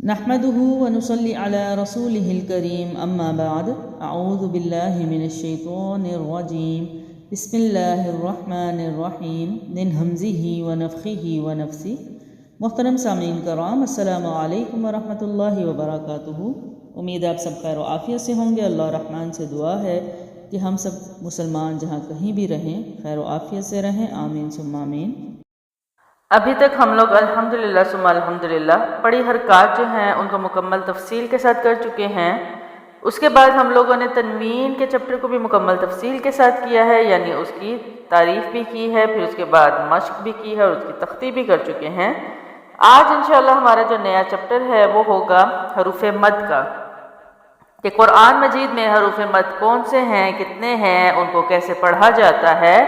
نحمده ونصلي على رسوله الكريم اما بعد اعوذ باللہ من الشیطان الرجیم بسم اللہ الرحمن الرحیم من ہمزہ ونفخہ ونفثہ۔ محترم سامعین کرام، السلام علیکم ورحمۃ اللہ وبرکاتہ۔ امید آپ سب خیر و عافیت سے ہوں گے۔ اللہ رحمان سے دعا ہے کہ ہم سب مسلمان جہاں کہیں بھی رہیں خیر و عافیت سے رہیں، آمین ثم آمین۔ ابھی تک ہم لوگ الحمدللہ ثم الحمدللہ بڑی حرکات جو ہیں ان کو مکمل تفصیل کے ساتھ کر چکے ہیں۔ اس کے بعد ہم لوگوں نے تنوین کے چیپٹر کو بھی مکمل تفصیل کے ساتھ کیا ہے، یعنی اس کی تعریف بھی کی ہے، پھر اس کے بعد مشق بھی کی ہے اور اس کی تختی بھی کر چکے ہیں۔ آج انشاءاللہ ہمارا جو نیا چیپٹر ہے وہ ہوگا حروف مد کا، کہ قرآن مجید میں حروف مد کون سے ہیں، کتنے ہیں، ان کو کیسے پڑھا جاتا ہے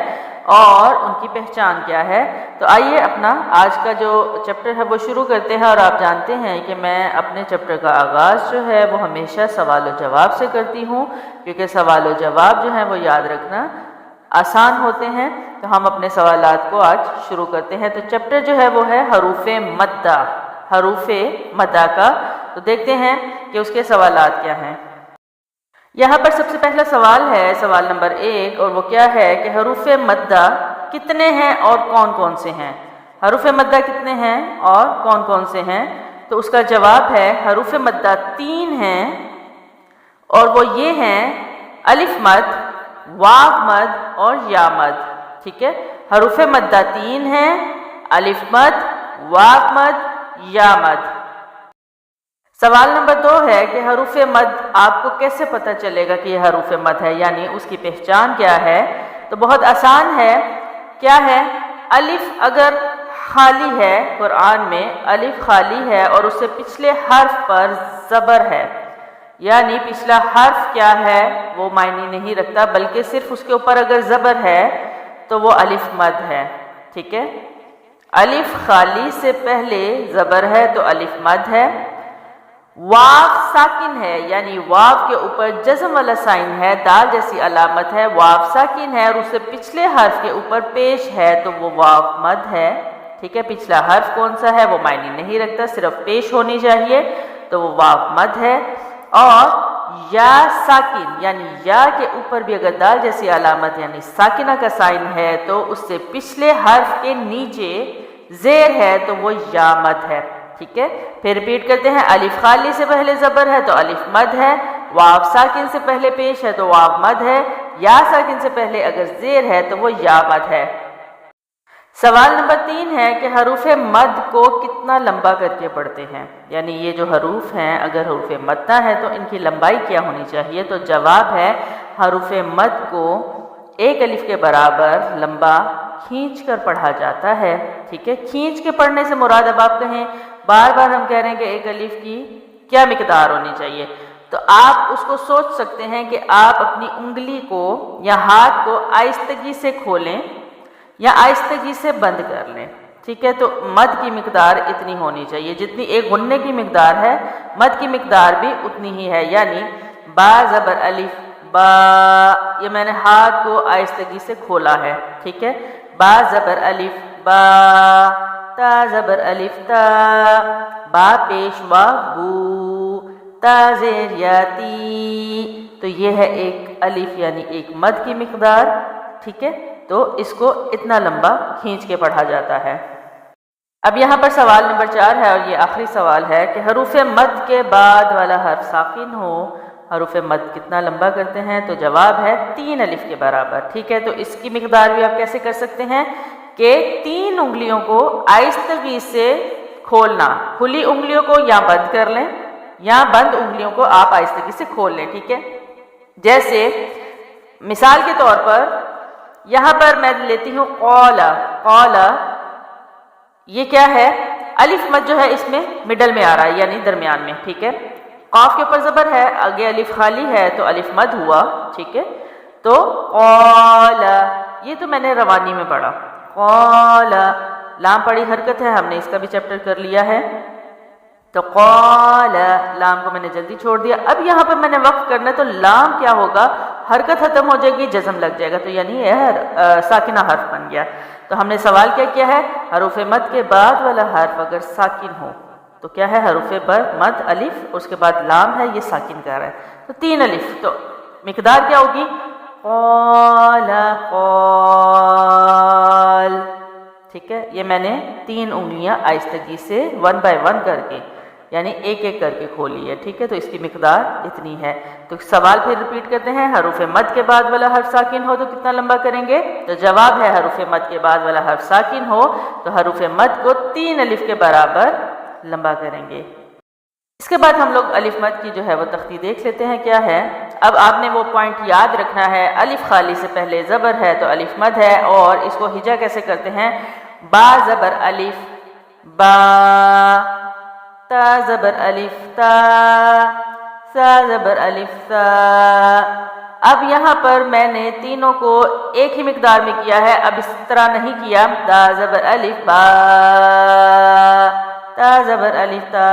اور ان کی پہچان کیا ہے۔ تو آئیے اپنا آج کا جو چیپٹر ہے وہ شروع کرتے ہیں۔ اور آپ جانتے ہیں کہ میں اپنے چیپٹر کا آغاز جو ہے وہ ہمیشہ سوال و جواب سے کرتی ہوں، کیونکہ سوال و جواب جو ہیں وہ یاد رکھنا آسان ہوتے ہیں۔ تو ہم اپنے سوالات کو آج شروع کرتے ہیں۔ تو چیپٹر جو ہے وہ ہے حروف مدہ، حروف مدہ کا۔ تو دیکھتے ہیں کہ اس کے سوالات کیا ہیں۔ یہاں پر سب سے پہلا سوال ہے، سوال نمبر 1، اور وہ کیا ہے کہ حروف مدہ کتنے ہیں اور کون کون سے ہیں؟ حروف مدہ کتنے ہیں اور کون کون سے ہیں؟ تو اس کا جواب ہے حروف مدہ 3 ہیں، اور وہ یہ ہیں الف مد، واو مد اور یا مد۔ ٹھیک ہے، حروف مدہ 3 ہیں، الف مد، واو مد، یا مد۔ سوال نمبر 2 ہے کہ حروف مد آپ کو کیسے پتہ چلے گا کہ یہ حروف مد ہے، یعنی اس کی پہچان کیا ہے؟ تو بہت آسان ہے۔ کیا ہے؟ الف اگر خالی ہے، قرآن میں الف خالی ہے اور اس سے پچھلے حرف پر زبر ہے، یعنی پچھلا حرف کیا ہے وہ معنی نہیں رکھتا، بلکہ صرف اس کے اوپر اگر زبر ہے تو وہ الف مد ہے۔ ٹھیک ہے، الف خالی سے پہلے زبر ہے تو الف مد ہے۔ واو ساکن ہے، یعنی واو کے اوپر جزم والا سائن ہے، دال جیسی علامت ہے، واو ساکن ہے اور اس سے پچھلے حرف کے اوپر پیش ہے تو وہ واو مد ہے۔ ٹھیک ہے، پچھلا حرف کون سا ہے وہ معنی نہیں رکھتا، صرف پیش ہونی چاہیے تو وہ واو مد ہے۔ اور یا ساکن، یعنی یا کے اوپر بھی اگر دال جیسی علامت یعنی ساکنہ کا سائن ہے تو اس سے پچھلے حرف کے نیچے زیر ہے تو وہ یا مد ہے۔ ٹھیک ہے، پھر ریپیٹ کرتے ہیں۔ الف خالی سے پہلے زبر ہے تو الف مد ہے، واو ساکن سے پہلے پیش ہے تو واو مد ہے، یا ساکن سے پہلے اگر زیر ہے تو وہ یا مد ہے۔ سوال نمبر 3 ہے کہ حروف مد کو کتنا لمبا کر کے پڑھتے ہیں، یعنی یہ جو حروف ہیں اگر حروف مدہ ہیں تو ان کی لمبائی کیا ہونی چاہیے؟ تو جواب ہے حروف مد کو 1 الف کے برابر لمبا کھینچ کر پڑھا جاتا ہے۔ ٹھیک ہے، کھینچ کے پڑھنے سے مراد اب آپ کہیں بار بار ہم کہہ رہے ہیں کہ 1 الف کی کیا مقدار ہونی چاہیے، تو آپ اس کو سوچ سکتے ہیں کہ آپ اپنی انگلی کو یا ہاتھ کو آہستگی سے کھولیں یا آہستگی سے بند کر لیں۔ ٹھیک ہے، تو مد کی مقدار اتنی ہونی چاہیے، جتنی ایک غنّے کی مقدار ہے مد کی مقدار بھی اتنی ہی ہے، یعنی با زبر الف با، یہ میں نے ہاتھ کو آہستگی سے کھولا ہے۔ ٹھیک ہے، با زبر الف با، تا زبر الف تا، با پیش وا بو، تا زیر یا تی، تو یہ ہے 1 الف یعنی 1 مد کی مقدار۔ ٹھیک ہے، تو اس کو اتنا لمبا کھینچ کے پڑھا جاتا ہے۔ اب یہاں پر سوال نمبر 4 ہے اور یہ آخری سوال ہے کہ حروف مد کے بعد والا حرف ساکن ہو، حروف مد کتنا لمبا کرتے ہیں؟ تو جواب ہے 3 الف کے برابر۔ ٹھیک ہے، تو اس کی مقدار بھی آپ کیسے کر سکتے ہیں کہ 3 انگلیوں کو آہستگی سے کھولنا، کھلی انگلیوں کو یا بند کر لیں یا بند انگلیوں کو آپ آہستگی سے کھول لیں۔ ٹھیک ہے، جیسے مثال کے طور پر یہاں پر میں لیتی ہوں قولا، قولا، یہ کیا ہے؟ الف مد جو ہے اس میں مڈل میں آ رہا ہے، یعنی درمیان میں۔ ٹھیک ہے، قاف کے اوپر زبر ہے، آگے الف خالی ہے تو الف مد ہوا۔ ٹھیک ہے، تو قولا، یہ تو میں نے روانی میں پڑھا، قولا، لام پڑی حرکت ہے، ہم نے اس کا بھی چیپٹر کر لیا ہے۔ تو قال، لام کو میں نے جلدی چھوڑ دیا۔ اب یہاں پر میں نے وقف کرنا ہے تو لام کیا ہوگا؟ حرکت ختم ہو جائے گی، جزم لگ جائے گا، تو یعنی یہ ساکنہ حرف بن گیا۔ تو ہم نے سوال کیا ہے؟ حروف مد کے بعد والا حرف اگر ساکن ہو تو کیا ہے حروف بر مد الف اور اس کے بعد لام ہے، یہ ساکن کر رہا ہے، تو 3 الف، تو مقدار کیا ہوگی؟ قال قال، ٹھیک ہے، یہ میں نے 3 انگلیاں آہستگی سے 1 بائی 1 کر کے یعنی ایک ایک کر کے کھولی ہے، ٹھیک ہے، تو اس کی مقدار اتنی ہے۔ تو سوال پھر ریپیٹ کرتے ہیں، حروف مد کے بعد والا حرف ساکن ہو تو کتنا لمبا کریں گے؟ تو جواب ہے حروف مد کے بعد والا حرف ساکن ہو تو حروف مد کو 3 الف کے برابر لمبا کریں گے۔ اس کے بعد ہم لوگ الف مد کی جو ہے وہ تختی دیکھ لیتے ہیں کیا ہے۔ اب آپ نے وہ پوائنٹ یاد رکھنا ہے، الف خالی سے پہلے زبر ہے تو الف مد ہے، اور اس کو ہجا کیسے کرتے ہیں؟ با زبر الف با، تا زبر الف تا، سا زبر الف سا۔ اب یہاں پر میں نے تینوں کو ایک ہی مقدار میں کیا ہے، اب اس طرح نہیں کیا، دا زبر الف با، تا زبر الف تا،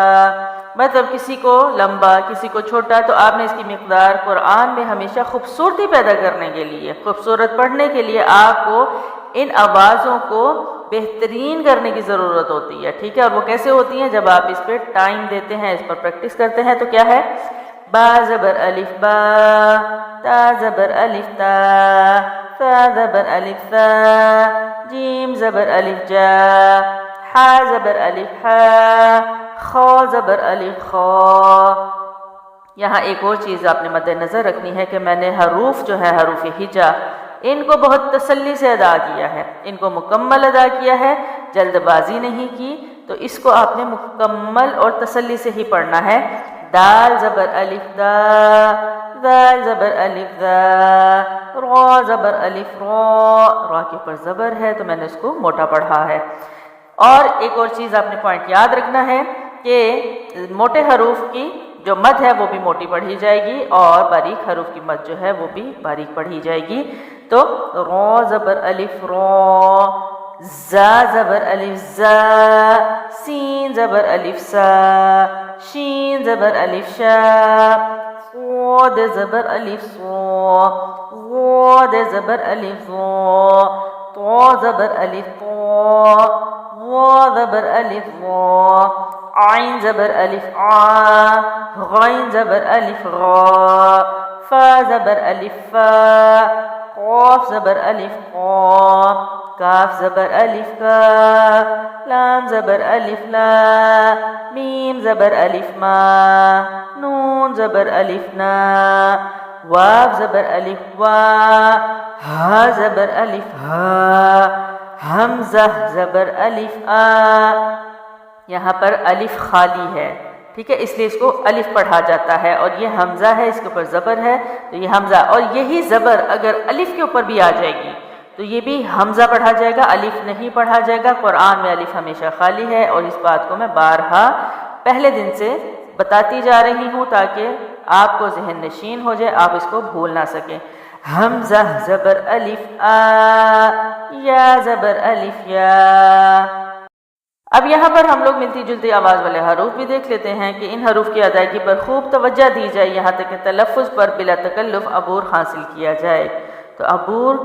مطلب کسی کو لمبا کسی کو چھوٹا، تو آپ نے اس کی مقدار قرآن میں ہمیشہ خوبصورتی پیدا کرنے کے لیے، خوبصورت پڑھنے کے لیے آپ کو ان آوازوں کو بہترین کرنے کی ضرورت ہوتی ہے، ٹھیک ہے، اور وہ کیسے ہوتی ہیں؟ جب آپ اس پہ ٹائم دیتے ہیں، اس پر پریکٹس کرتے ہیں، تو کیا ہے؟ با زبر الف با، تا زبر الف تا، سا زبر الف سا، جیم زبر الف جا، حا زبر الف حا، خا زبر الف خا۔ یہاں ایک اور چیز آپ نے مد نظر رکھنی ہے کہ میں نے حروف جو ہے حروف ہجا ان کو بہت تسلی سے ادا کیا ہے، ان کو مکمل ادا کیا ہے، جلد بازی نہیں کی، تو اس کو آپ نے مکمل اور تسلی سے ہی پڑھنا ہے۔ دال زبر الف دا، دال زبر الف دا، را زبر الف را، را کے اوپر زبر ہے تو میں نے اس کو موٹا پڑھا ہے۔ اور ایک اور چیز آپ نے پوائنٹ یاد رکھنا ہے کہ موٹے حروف کی جو مد ہے وہ بھی موٹی پڑھی جائے گی، اور باریک حروف کی مد جو ہے وہ بھی باریک پڑھی جائے گی۔ تو را زبر الف را، زا زبر الف زا، سین زبر الف سا، شین زبر الف شا، صاد زبر الف صا، ضاد زبر الف ضا، طا زبر الف طا، وا زبر الف وا، عین زبر الف عا، غین زبر الف غا، فا زبر الف فا، قاف زبر الف قا، کاف زبر الف کا، لام زبر الف لا، میم زبر الف ما، نون زبر الف نا، واو زبر الف وا، ہا زبر الف ہا، حمزہ زبر الف آ۔ یہاں پر الف خالی ہے، ٹھیک ہے، اس لیے اس کو الف پڑھا جاتا ہے، اور یہ حمزہ ہے، اس کے اوپر زبر ہے تو یہ حمزہ، اور یہی زبر اگر الف کے اوپر بھی آ جائے گی تو یہ بھی حمزہ پڑھا جائے گا، الف نہیں پڑھا جائے گا۔ قرآن میں الف ہمیشہ خالی ہے، اور اس بات کو میں بارہا پہلے دن سے بتاتی جا رہی ہوں تاکہ آپ کو ذہن نشین ہو جائے، آپ اس کو بھول نہ سکیں۔ حمزہ زبر الف آ، یا زبر الف یا۔ اب یہاں پر ہم لوگ ملتی جلتی آواز والے حروف بھی دیکھ لیتے ہیں کہ ان حروف کی ادائیگی پر خوب توجہ دی جائے، یہاں تک کہ تلفظ پر بلا تکلف عبور حاصل کیا جائے۔ تو عبور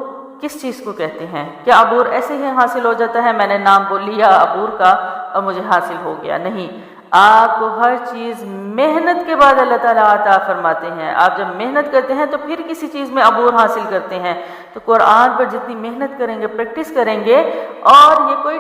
کس چیز کو کہتے ہیں؟ کیا عبور ایسے ہی حاصل ہو جاتا ہے میں نے نام بول لیا عبور کا اور مجھے حاصل ہو گیا؟ نہیں، آپ کو ہر چیز محنت کے بعد اللہ تعالیٰ عطا فرماتے ہیں۔ آپ جب محنت کرتے ہیں تو پھر کسی چیز میں عبور حاصل کرتے ہیں۔ تو قرآن پر جتنی محنت کریں گے، پریکٹس کریں گے، اور یہ کوئی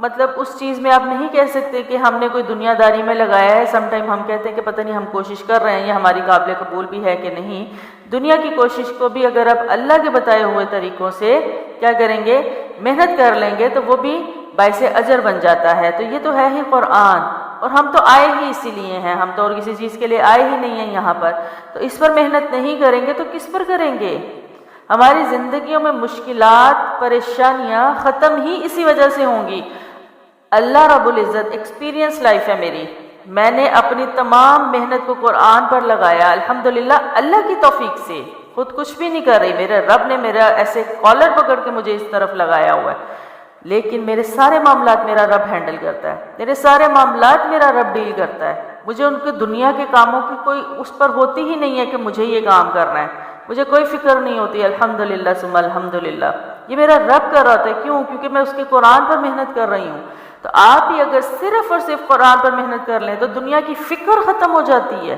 مطلب اس چیز میں آپ نہیں کہہ سکتے کہ ہم نے کوئی دنیا داری میں لگایا ہے۔ سم ٹائم ہم کہتے ہیں کہ پتہ نہیں ہم کوشش کر رہے ہیں، یہ ہماری قابل قبول بھی ہے کہ نہیں۔ دنیا کی کوشش کو بھی اگر آپ اللہ کے بتائے ہوئے طریقوں سے کیا کریں گے، محنت کر لیں گے، تو وہ بھی باعث اجر بن جاتا ہے۔ تو یہ تو ہے ہی قرآن، اور ہم تو آئے ہی اسی لیے ہیں، ہم تو اور کسی چیز کے لیے آئے ہی نہیں ہیں یہاں پر۔ تو اس پر محنت نہیں کریں گے تو کس پر کریں گے؟ ہماری زندگیوں میں مشکلات، پریشانیاں ختم ہی اسی وجہ سے ہوں گی۔ اللہ رب العزت، ایکسپیرینس لائف ہے میری، میں نے اپنی تمام محنت کو قرآن پر لگایا الحمدللہ، اللہ کی توفیق سے، خود کچھ بھی نہیں کر رہی، میرے رب نے میرا ایسے کالر پکڑ کے مجھے اس طرف لگایا ہوا ہے، لیکن میرے سارے معاملات میرا رب ہینڈل کرتا ہے، میرے سارے معاملات میرا رب ڈیل کرتا ہے۔ مجھے ان کے دنیا کے کاموں کی کوئی اس پر ہوتی ہی نہیں ہے کہ مجھے یہ کام کرنا ہے، مجھے کوئی فکر نہیں ہوتی، الحمدللہ ثم الحمدللہ، یہ میرا رب کر رہا ہے۔ کیوں؟ کیونکہ میں اس کے قرآن پر محنت کر رہی ہوں۔ تو آپ ہی اگر صرف اور صرف قرآن پر محنت کر لیں تو دنیا کی فکر ختم ہو جاتی ہے.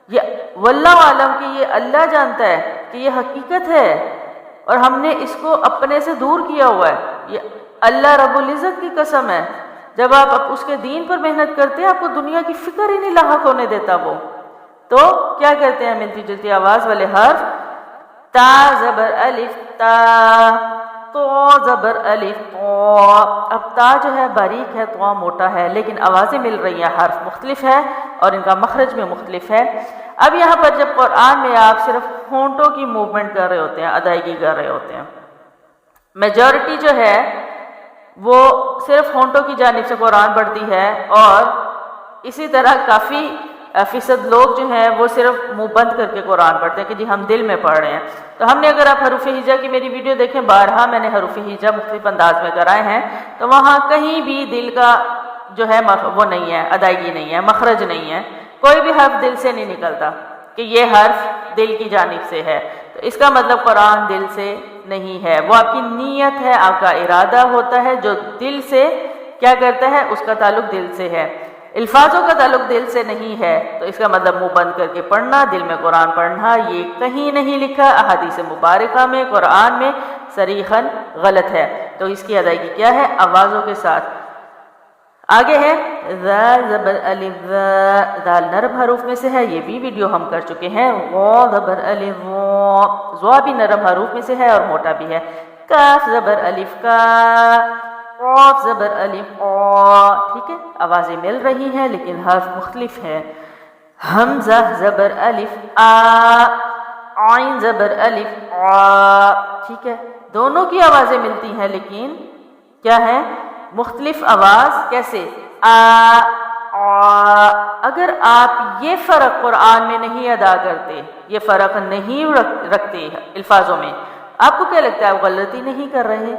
یہ واللہ عالم کہ یہ اللہ جانتا ہے کہ یہ حقیقت ہے اور ہم نے اس کو اپنے سے دور کیا ہوا ہے. یہ اللہ رب العزت کی قسم ہے، جب آپ اس کے دین پر محنت کرتے ہیں آپ کو دنیا کی فکر ہی نہیں لاحق ہونے دیتا وہ. تو کیا کرتے ہیں ملتی جلتی آواز والے حرف، تا زبر الف تا، تو زبر الف تو. اب تا جو ہے باریک ہے، تو موٹا ہے، لیکن آوازیں مل رہی ہیں، حرف مختلف ہے اور ان کا مخرج میں مختلف ہے. اب یہاں پر جب قرآن میں آپ صرف ہونٹوں کی موومنٹ کر رہے ہوتے ہیں، ادائیگی کر رہے ہوتے ہیں، میجورٹی جو ہے وہ صرف ہونٹوں کی جانب سے قرآن پڑھتی ہے، اور اسی طرح کافی فیصد لوگ جو ہیں وہ صرف منہ بند کر کے قرآن پڑھتے ہیں کہ جی ہم دل میں پڑھ رہے ہیں. تو ہم نے اگر آپ حروف ہجا کی میری ویڈیو دیکھیں، بارہا میں نے حروف ہجا مختلف انداز میں کرائے ہیں، تو وہاں کہیں بھی دل کا جو ہے وہ نہیں ہے، ادائیگی نہیں ہے، مخرج نہیں ہے، کوئی بھی حرف دل سے نہیں نکلتا کہ یہ حرف دل کی جانب سے ہے. تو اس کا مطلب قرآن دل سے نہیں ہے، وہ آپ کی نیت ہے، آپ کا ارادہ ہوتا ہے جو دل سے کیا کرتا ہے، اس کا تعلق دل سے ہے. الفاظوں کا تعلق دل سے نہیں ہے، تو اس کا مطلب منہ بند کر کے پڑھنا، دل میں قرآن پڑھنا، یہ کہیں نہیں لکھا احادیث مبارکہ میں، قرآن میں صریحاً غلط ہے. تو اس کی ادائیگی کیا ہے؟ آوازوں کے ساتھ. آگے ہے ذا زبر الف ذا، دال نرم حروف میں سے ہے، یہ بھی ویڈیو ہم کر چکے ہیں. غا زبر الف غا، ذا بھی نرم حروف میں سے ہے اور موٹا بھی ہے. کاف زبر الف کا، قاف زبر الف قا. ٹھیک ہے، آوازیں مل رہی ہیں لیکن حرف مختلف ہے. حمزہ زبر الف آ، عین زبر الف آ. ٹھیک ہے، دونوں کی آوازیں ملتی ہیں لیکن کیا ہے؟ مختلف آواز. کیسے؟ آ آ. اگر آپ یہ فرق قرآن میں نہیں ادا کرتے، یہ فرق نہیں رکھتے الفاظوں میں، آپ کو کیا لگتا ہے آپ غلطی نہیں کر رہے؟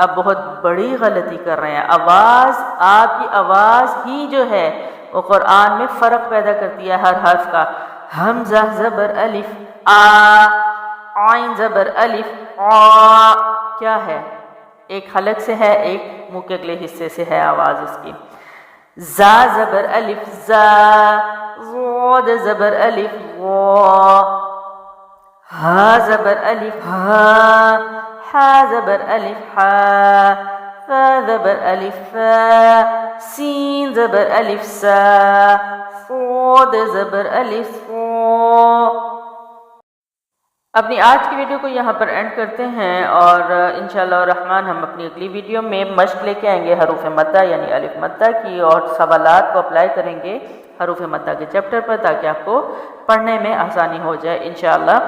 آپ بہت بڑی غلطی کر رہے ہیں. آواز، آپ کی آواز ہی جو ہے وہ قرآن میں فرق پیدا کرتی ہے ہر حرف کا. حمزہ زبر الف آ، عین زبر الف آ. کیا ہے؟ ایک حلق سے ہے، ایک منہ کے اگلے حصے سے ہے آواز اس کی. زا زبر الف زا، ضاد زبر الف غا، ہا زبر الف ہا، حا زبر الف حا، فا زبر الف فا، سین زبر الف سا، صاد زبر الف صا. اپنی آج کی ویڈیو کو یہاں پر اینڈ کرتے ہیں، اور انشاءاللہ الرحمن ہم اپنی اگلی ویڈیو میں مشق لے کے آئیں گے حروف مدہ یعنی الف مدہ کی، اور سوالات کو اپلائی کریں گے حروف مدہ کے چیپٹر پر تاکہ آپ کو پڑھنے میں آسانی ہو جائے انشاءاللہ.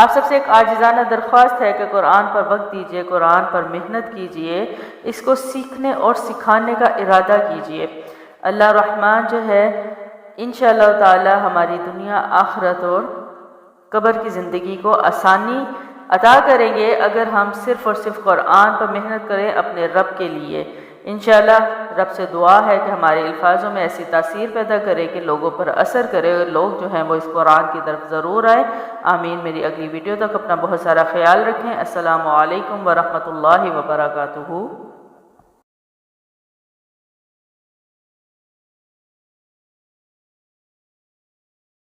آپ سب سے ایک عاجزانہ درخواست ہے کہ قرآن پر وقت دیجیے، قرآن پر محنت کیجیے، اس کو سیکھنے اور سکھانے کا ارادہ کیجیے. اللہ الرحمن جو ہے انشاءاللہ تعالی ہماری دنیا آخرت اور قبر کی زندگی کو آسانی عطا کریں گے اگر ہم صرف اور صرف قرآن پر محنت کریں اپنے رب کے لیے. انشاءاللہ رب سے دعا ہے کہ ہمارے الفاظوں میں ایسی تاثیر پیدا کرے کہ لوگوں پر اثر کرے، اور لوگ جو ہیں وہ اس قرآن کی طرف ضرور آئے. آمین. میری اگلی ویڈیو تک اپنا بہت سارا خیال رکھیں. السلام علیکم ورحمۃ اللہ وبرکاتہ.